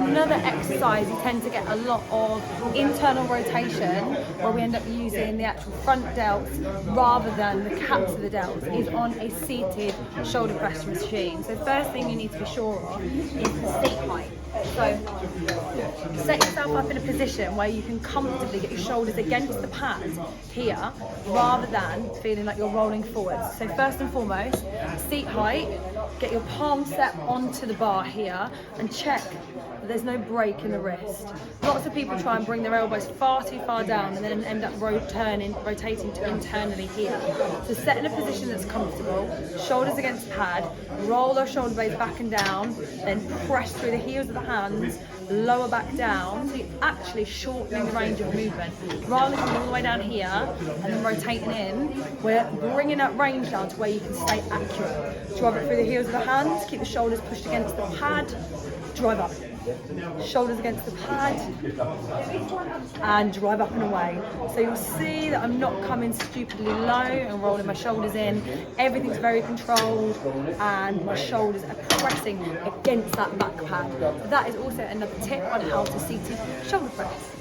another exercise you tend to get a lot of internal rotation, where we end up using the actual front delts rather than the caps of the delts, is on a seated shoulder press machine. So first thing you need to be sure of is the seat height. So set yourself up in a position where you can comfortably get your shoulders against the pad here, rather than feeling like you're rolling forwards. So first and foremost, seat height, get your palm set onto the bar here and check that there's no break in the wrist. Lots of people try and bring their elbows far too far down and then end up rotating to internally here. So set in a position that's comfortable, shoulders against pad, roll those shoulder blades back and down, then press through the heels of the hands, lower back down, so you're actually shortening the range of movement. Rather than coming all the way down here and then rotating in, we're bringing that range down to where you can stay accurate. Drive it through the heels of the hands, keep the shoulders pushed against the pad, drive up. Shoulders against the pad, and drive up and away. So you'll see that I'm not coming stupidly low and rolling my shoulders in. Everything's very controlled and my shoulders are pressing against that back pad. So that is also another tip on how to seated shoulder press.